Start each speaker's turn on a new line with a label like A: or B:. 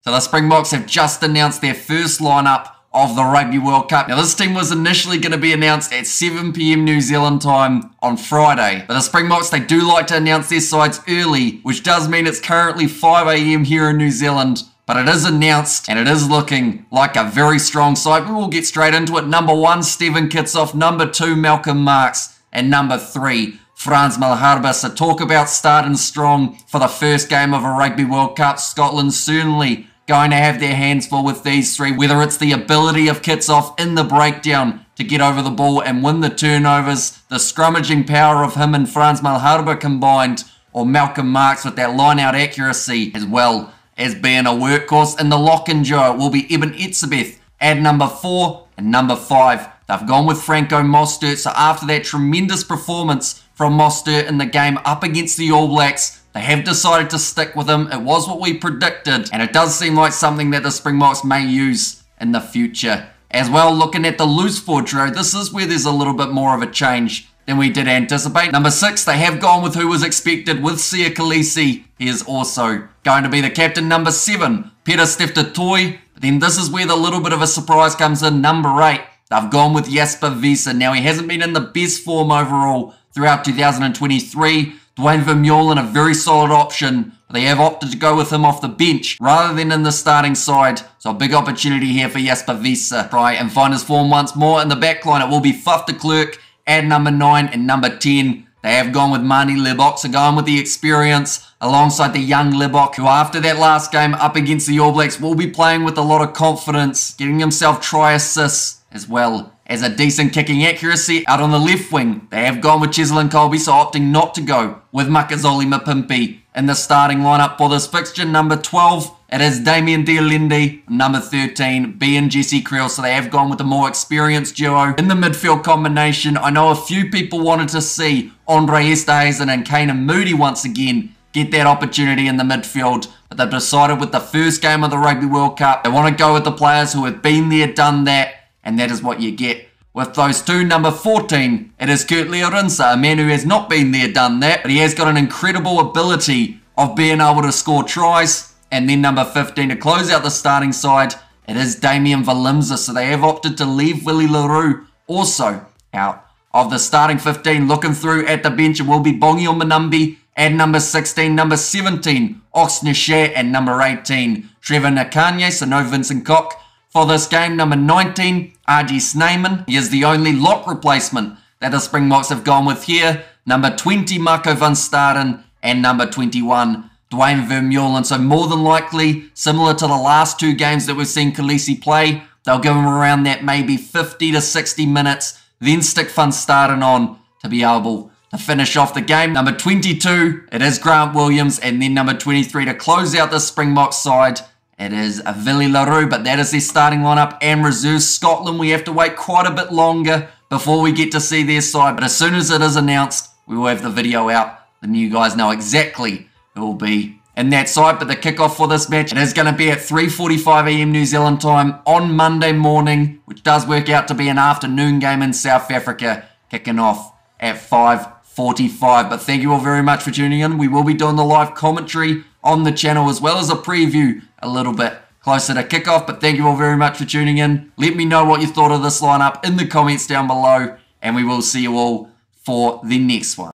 A: So the Springboks have just announced their first lineup of the Rugby World Cup. Now this team was initially going to be announced at 7 PM New Zealand time on Friday. But the Springboks, they do like to announce their sides early, which does mean it's currently 5 AM here in New Zealand. But it is announced and it is looking like a very strong side. We will get straight into it. Number 1, Stephen Kitsoff. Number 2, Malcolm Marx. And number 3, Frans Malherbe. So talk about starting strong for the first game of a Rugby World Cup. Scotland certainly going to have their hands full with these three, whether it's the ability of Kitsoff in the breakdown to get over the ball and win the turnovers, the scrummaging power of him and Frans Malherbe combined, or Malcolm Marx with that line-out accuracy, as well as being a workhorse. In the lock-in duo, it will be Eben Etzebeth at number 4 and number 5. They've gone with Franco Mostert, so after that tremendous performance from Mostert in the game up against the All Blacks, they have decided to stick with him. It was what we predicted, and it does seem like something that the Springboks may use in the future. As well, looking at the loose forward trio, this is where there's a little bit more of a change than we did anticipate. Number 6, they have gone with who was expected with Sia Khaleesi. He is also going to be the captain. Number 7, Peter Steftotoy. But then this is where the little bit of a surprise comes in. Number 8, they've gone with Jasper Wiese. Now, he hasn't been in the best form overall throughout 2023. Dwayne Vermeulen, a very solid option. They have opted to go with him off the bench rather than in the starting side. So a big opportunity here for Jasper Wiese. Try and find his form once more. In the back line, it will be Faf de Klerk at number 9 and number 10. They have gone with Manie Libbok, so going with the experience alongside the young Libbok, who after that last game up against the All Blacks will be playing with a lot of confidence, getting himself try assists as well as a decent kicking accuracy. Out on the left wing, they have gone with Cheslin Colby, so opting not to go with Makazole Mapimpi in the starting lineup for this fixture. Number 12, it is Damien Dialende. Number 13, B and Jesse Creel, so they have gone with a more experienced duo. In the midfield combination, I know a few people wanted to see Andre Esterhuizen and Kanan Moody once again get that opportunity in the midfield, but they've decided with the first game of the Rugby World Cup, they want to go with the players who have been there, done that, and that is what you get with those two. Number 14, it is Kurt Leorinsa, a man who has not been there, done that, but he has got an incredible ability of being able to score tries. And then number 15, to close out the starting side, it is Damien Valimza. So they have opted to leave Willie LaRue also out of the starting 15. Looking through at the bench, it will be Bongi Manumbi at number 16, number 17, Oxner Shea, and number 18, Trevor Nakanye, so no Vincent Koch. For this game, number 19, RG Snyman. He is the only lock replacement that the Springboks have gone with here. Number 20, Marco van Staden, and number 21, Dwayne Vermeulen. So more than likely, similar to the last two games that we've seen Khaleesi play, they'll give him around that maybe 50 to 60 minutes, then stick van Staden on to be able to finish off the game. Number 22, it is Grant Williams, and then number 23 to close out the Springboks side, it is Willie LaRue, but that is their starting lineup and reserves. Scotland, we have to wait quite a bit longer before we get to see their side, but as soon as it is announced, we will have the video out, then you guys know exactly who will be in that side. But the kickoff for this match, it is going to be at 3:45 AM New Zealand time on Monday morning, which does work out to be an afternoon game in South Africa, kicking off at 5:45. But thank you all very much for tuning in. We will be doing the live commentary on the channel as well as a preview a little bit closer to kickoff. But thank you all very much for tuning in. Let me know what you thought of this lineup in the comments down below, and we will see you all for the next one.